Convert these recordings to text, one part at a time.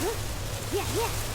Yeah, yeah.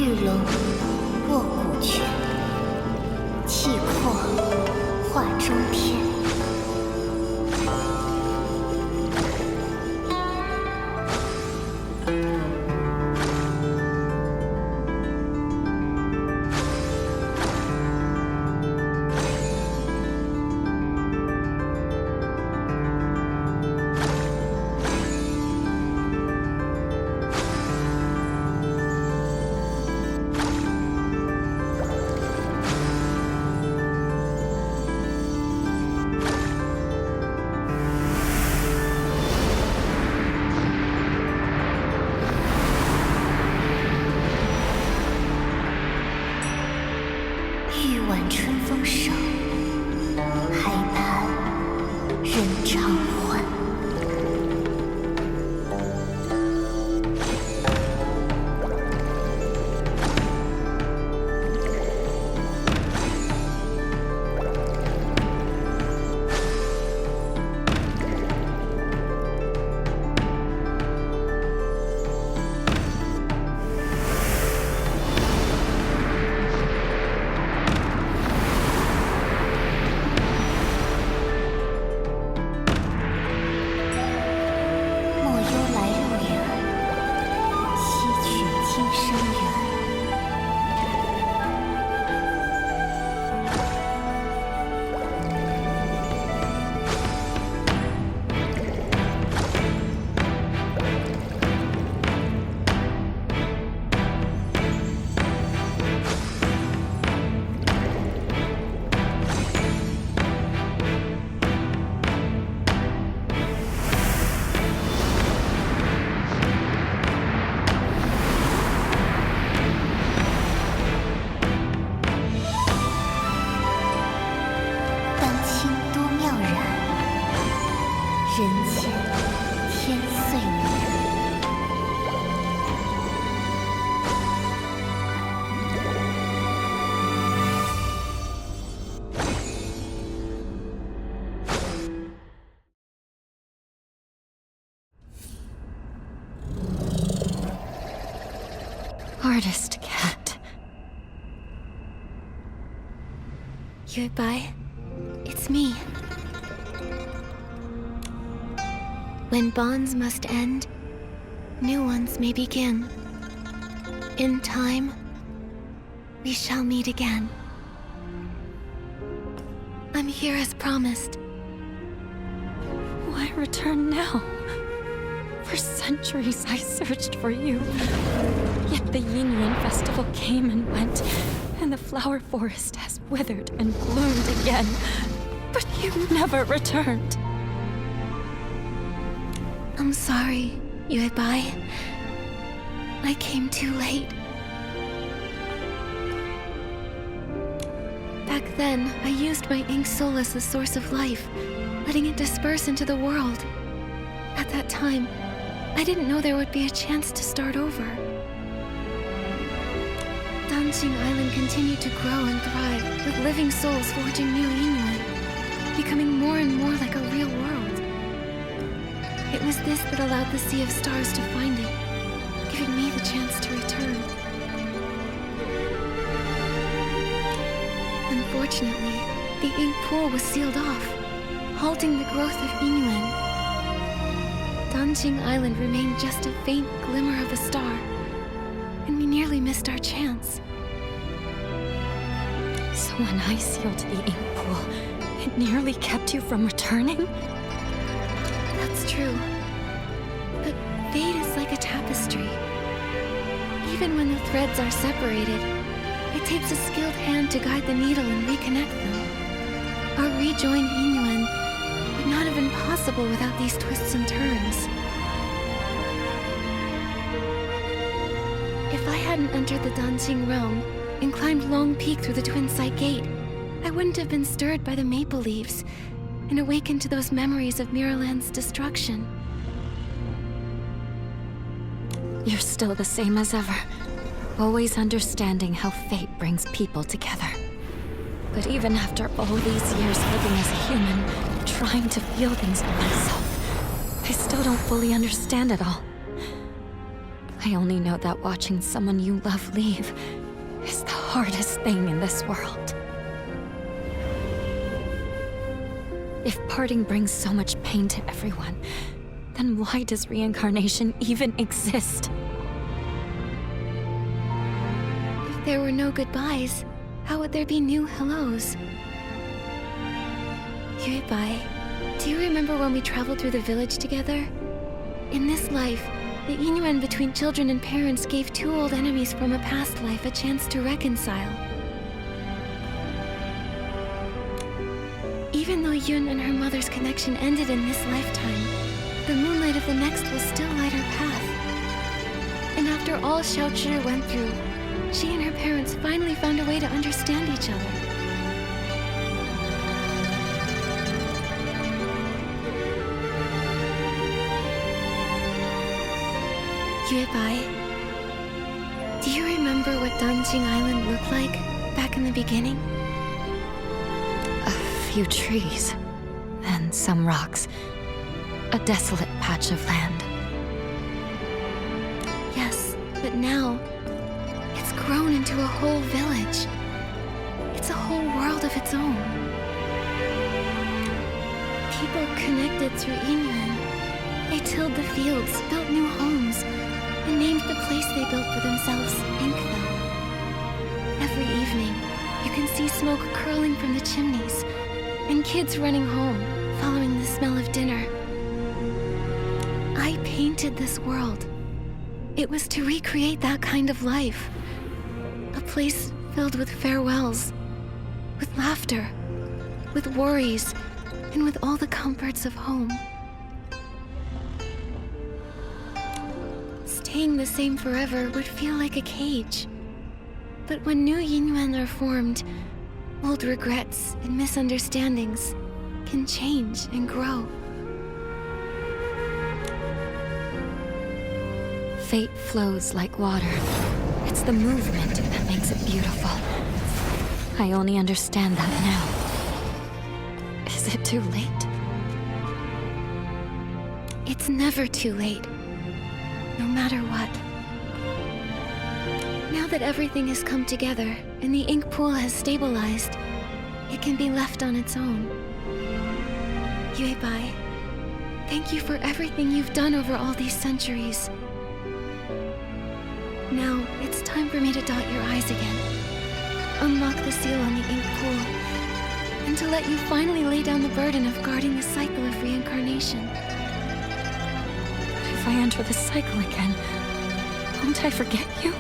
玉龙卧骨拳，气魄化中天。晚春风生，还盼人偿还。人间天岁年。Artist cat. 'Yue-bai, it's me. When bonds must end, new ones may begin. In time, we shall meet again. I'm here as promised. Why return now? For centuries I searched for you. Yet the Yin festival came and went, and the flower forest has withered and bloomed again. But you never returned. I'm sorry, Yue-bai. I came too late. Back then, I used my ink soul as the source of life, letting it disperse into the world. At that time, I didn't know there would be a chance to start over. Danqing Island continued to grow and thrive, with living souls forging new Yinyuan, becoming more and more like a real world. It was this that allowed the Sea of Stars to find it, giving me the chance to return. Unfortunately, the ink pool was sealed off, halting the growth of Yinyuan. Danqing Island remained just a faint glimmer of a star, and we nearly missed our chance. So when I sealed the ink pool, it nearly kept you from returning? That's true. But fate is like a tapestry. Even when the threads are separated, it takes a skilled hand to guide the needle and reconnect them. Our rejoined Yinyuan would not have been possible without these twists and turns. If I hadn't entered the Danqing realm and climbed Long Peak through the Twin Sight Gate, I wouldn't have been stirred by the maple leaves and awakened to those memories of Miraland's destruction. You're still the same as ever, always understanding how fate brings people together. But even after all these years living as a human, trying to feel things for myself, I still don't fully understand it all. I only know that watching someone you love leave is the hardest thing in this world. If parting brings so much pain to everyone, then why does reincarnation even exist? If there were no goodbyes, how would there be new hellos? Yue-bai, do you remember when we traveled through the village together? In this life, the Yin between children and parents gave two old enemies from a past life a chance to reconcile. Even though Yun and her mother's connection ended in this lifetime, the moonlight of the next will still light her path. And after all Xiaozhi went through, she and her parents finally found a way to understand each other. Yue-bai, do you remember what Danjing Island looked like back in the beginning? A few trees, and some rocks. A desolate patch of land. Yes, but now, it's grown into a whole village. It's a whole world of its own. People connected through Yinyuan. They tilled the fields, built new homes, and named the place they built for themselves Inkville. Every evening, you can see smoke curling from the chimneys, and kids running home, following the smell of dinner. I painted this world. It was to recreate that kind of life. A place filled with farewells, with laughter, with worries, and with all the comforts of home. Staying the same forever would feel like a cage. But when new Yinyuan are formed, old regrets and misunderstandings can change and grow. Fate flows like water. It's the movement that makes it beautiful. I only understand that now. Is it too late? It's never too late, no matter what. Now that everything has come together and the ink pool has stabilized, it can be left on its own. Yue-bai, thank you for everything you've done over all these centuries. Now, it's time for me to dot your I's again. Unlock the seal on the ink pool, and to let you finally lay down the burden of guarding the cycle of reincarnation. If I enter the cycle again, won't I forget you?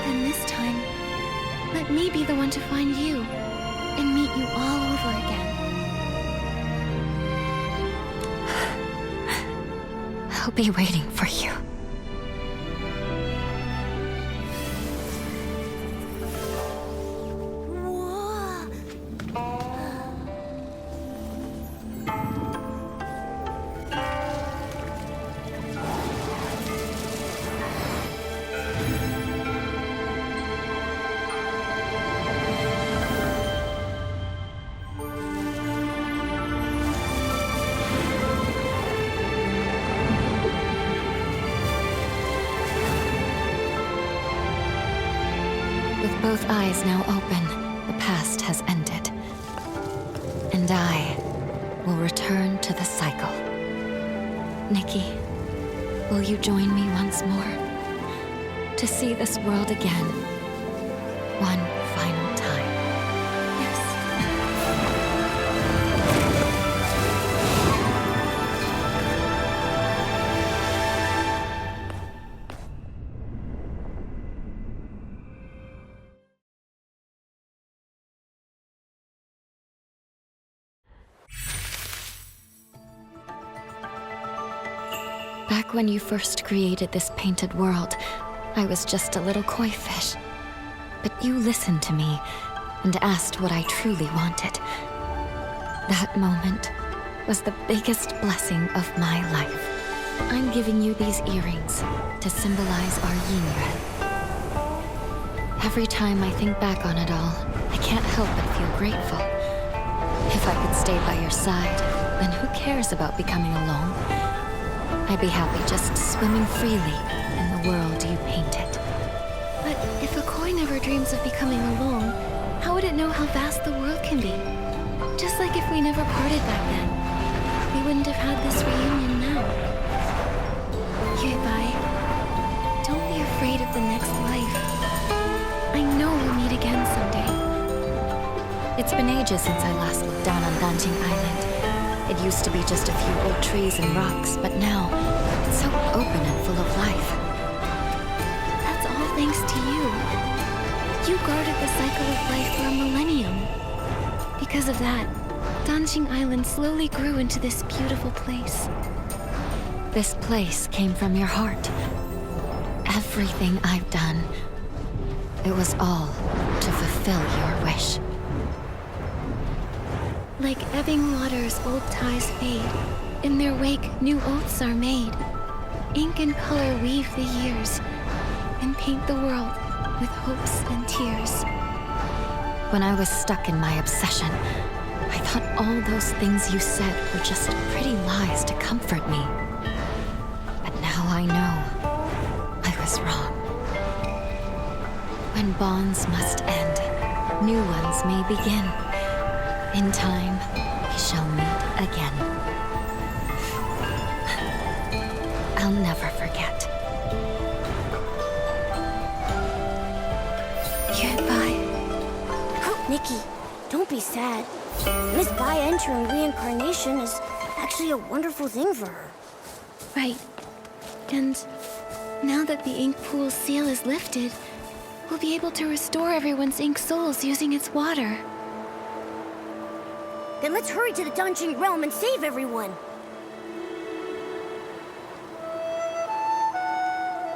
Then this time, let me be the one to find you, and meet you all over again. I'll be waiting for you. With both eyes now open, the past has ended. And I will return to the cycle. Nikki, will you join me once more? To see this world again, one final time. Yes. Back when you first created this painted world, I was just a little koi fish. But you listened to me and asked what I truly wanted. That moment was the biggest blessing of my life. I'm giving you these earrings to symbolize our yin-yuan. Every time I think back on it all, I can't help but feel grateful. If I could stay by your side, then who cares about becoming alone? I'd be happy just swimming freely in the world you painted. But if a koi never dreams of becoming alone, how would it know how vast the world can be? Just like if we never parted back then, we wouldn't have had this reunion now. Yubai, don't be afraid of the next life. I know we'll meet again someday. It's been ages since I last looked down on Dancing Island. It used to be just a few old trees and rocks, but now it's so open and full of life. That's all thanks to you. You guarded the cycle of life for a millennium. Because of that, Dancing Island slowly grew into this beautiful place. This place came from your heart. Everything I've done, it was all to fulfill your wish. Like ebbing waters, old ties fade. In their wake, new oaths are made. Ink and color weave the years and paint the world with hopes and tears. When I was stuck in my obsession, I thought all those things you said were just pretty lies to comfort me. But now I know I was wrong. When bonds must end, new ones may begin. In time, we shall meet again. I'll never forget. Goodbye. Nikki, don't be sad. Miss Bai entering reincarnation is actually a wonderful thing for her. Right. And now that the ink pool's seal is lifted, we'll be able to restore everyone's ink souls using its water. Then let's hurry to the Dungeon Realm and save everyone.